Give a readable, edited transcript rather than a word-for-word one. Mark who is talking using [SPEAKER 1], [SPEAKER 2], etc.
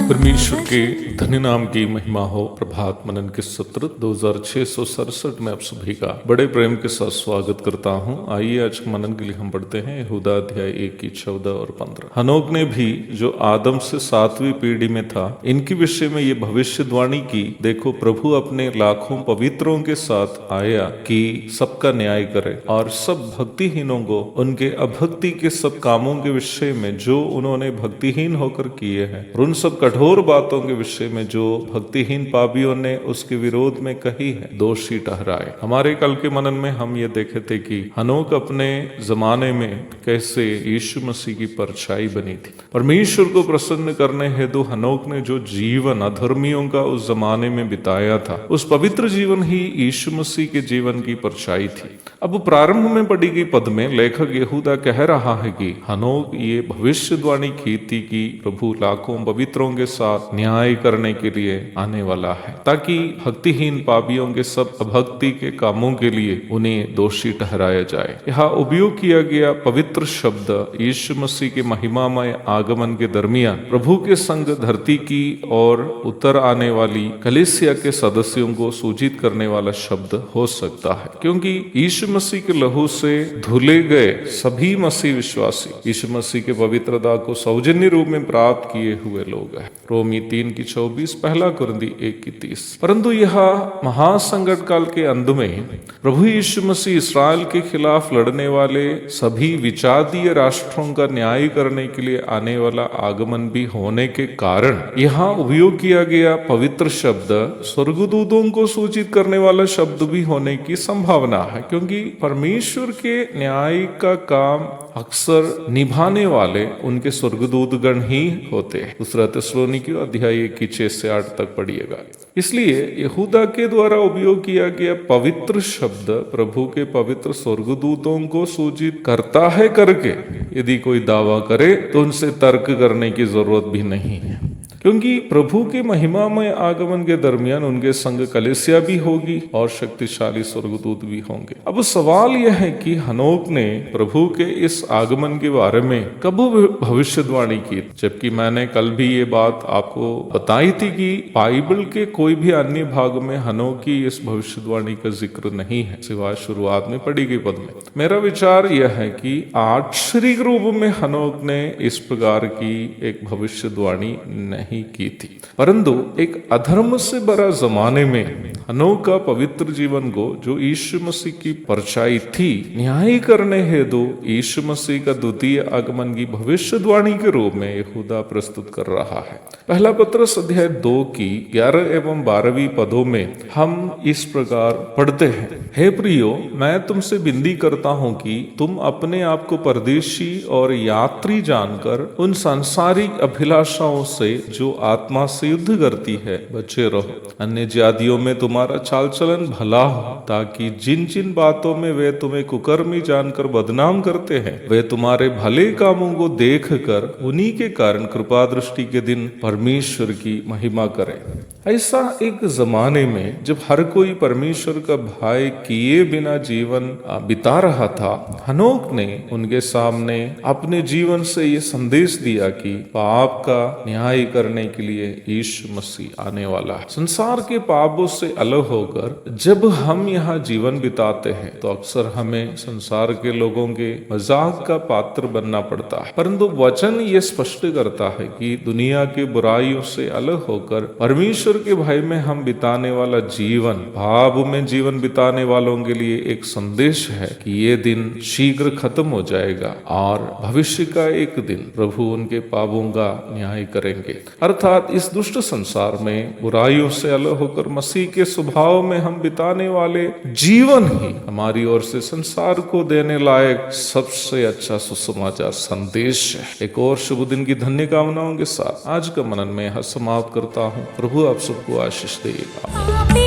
[SPEAKER 1] परमेश्वर के धन्य नाम की महिमा हो। प्रभात मनन के सत्र 2667 में आप सभी का बड़े प्रेम के साथ स्वागत करता हूं। आइए आज मनन के लिए हम पढ़ते हैं यहूदा अध्याय 1 की 14 और 15। हनोक ने भी जो आदम से 7वीं पीढ़ी में था, इनके विषय में ये भविष्यवाणी की, देखो प्रभु अपने लाखों पवित्रों के साथ आया कि सबका न्याय करे और सब भक्तिहीनों को उनके अभक्ति के सब कामों के विषय में जो उन्होंने भक्तिहीन होकर किए हैं और उन सब कठोर बातों के विषय में जो भक्तिहीन पापियों ने उसके विरोध में कही है, दोषी ठहराए। हमारे कल के मनन में हम ये देखे थे कि हनोक अपने जमाने में कैसे यीशु मसीह की परछाई बनी थी। परमेश्वर को प्रसन्न करने हेतु हनोक ने जो जीवन अधर्मियों का उस जमाने में बिताया था, उस पवित्र जीवन ही यीशु मसीह के जीवन की परछाई थी। अब प्रारंभ में पढ़ी गई पद में लेखक यहूदा कह रहा है कि हनोक ये भविष्यवाणी की थी कि प्रभु लाखों पवित्रों के साथ न्याय करने के लिए आने वाला है, ताकि भक्तिहीन पापियों के सब अभक्ति के कामों के लिए उन्हें दोषी ठहराया जाए। यहाँ उपयोग किया गया पवित्र शब्द यीशु मसीह के महिमामय आगमन के दरमियान प्रभु के संग धरती की और उतर आने वाली कलीसिया के सदस्यों को सूचित करने वाला शब्द हो सकता है, क्योंकि यीशु मसीह के लहू से धुले गए सभी मसीह विश्वासी यीशु मसीह के पवित्रता को सौजन्य रूप में प्राप्त किए हुए लोग हैं। रोमी 3 की 24, पहला कुरिन्ती 1 की 30। परंतु यह महासंकट काल के अंत में प्रभु यीशु मसीह इसराइल के खिलाफ लड़ने वाले सभी विजातीय राष्ट्रों का न्याय करने के लिए आने वाला आगमन भी होने के कारण यहाँ उपयोग किया गया पवित्र शब्द स्वर्गदूतों को सूचित करने वाला शब्द भी होने की संभावना है, क्योंकि परमेश्वर के न्याय का काम अक्सर निभाने वाले उनके स्वर्गदूत गण ही होते हैं। दूसरा थिस्सलुनीकियों अध्याय 1 की 6 से 8 तक पढ़िएगा। इसलिए यहूदा के द्वारा उपयोग किया गया पवित्र शब्द प्रभु के पवित्र स्वर्गदूतों को सूचित करता है करके यदि कोई दावा करे तो उनसे तर्क करने की जरूरत भी नहीं है, क्योंकि प्रभु के महिमामय आगमन के दरमियान उनके संग कलीसिया भी होगी और शक्तिशाली स्वर्गदूत भी होंगे। अब सवाल यह है कि हनोक ने प्रभु के इस आगमन के बारे में कब भविष्यवाणी की, जबकि मैंने कल भी ये बात आपको बताई थी कि बाइबल के कोई भी अन्य भाग में हनोक की इस भविष्यवाणी का जिक्र नहीं है, सिवाय शुरुआत में पढ़ी गई पद में। मेरा विचार यह है कि आक्षरिक रूप में हनोक ने इस प्रकार की एक भविष्यवाणी नहीं की थी, परंतु एक अधर्म से भरा जमाने में हनोक का पवित्र जीवन को जो यीशु मसीह की परछाई थी, न्याय करने हेतु यीशु मसीह का द्वितीय आगमन की भविष्यवाणी के रूप में यहूदा प्रस्तुत कर रहा है। पहला पत्रस अध्याय 2 की 11 एवं 12वीं पदों में हम इस प्रकार पढ़ते हैं, हे प्रियो, मैं तुमसे विनती करता हूं कि तुम अपने आप को परदेशी और यात्री जानकर उन सांसारिक अभिलाषाओं से जो आत्मा से युद्ध करती है बचे रहो। अन्य जातियों में तुम्हारा चाल चलन भला हो, ताकि जिन जिन बातों में वे तुम्हें कुकर्मी जानकर बदनाम करते हैं, वे तुम्हारे भले कामों को देख कर उन्हीं के कारण कृपा दृष्टि के दिन परमेश्वर की महिमा करें। ऐसा एक जमाने में जब हर कोई परमेश्वर का भय किए बिना जीवन बिता रहा था, हनोक ने उनके सामने अपने जीवन से ये संदेश दिया कि पाप का न्याय करने के लिए यीशु मसीह आने वाला है। संसार के पापों से अलग होकर जब हम यहाँ जीवन बिताते हैं तो अक्सर हमें संसार के लोगों के मजाक का पात्र बनना पड़ता है, परंतु वचन ये स्पष्ट करता है कि दुनिया की बुराइयों से अलग होकर परमेश्वर के भय में हम बिताने वाला जीवन, भाव में जीवन बिताने वालों के लिए एक संदेश है कि ये दिन शीघ्र खत्म हो जाएगा और भविष्य का एक दिन प्रभु उनके पापों का न्याय करेंगे। अर्थात इस दुष्ट संसार में बुराइयों से अलग होकर मसीह के स्वभाव में हम बिताने वाले जीवन ही हमारी ओर से संसार को देने लायक सबसे अच्छा सुसमाचार संदेश है। एक और शुभ दिन की धन्य कामनाओं के साथ आज का मनन में यहाँ समाप्त करता हूँ। प्रभु आप सबको आशीष देगा।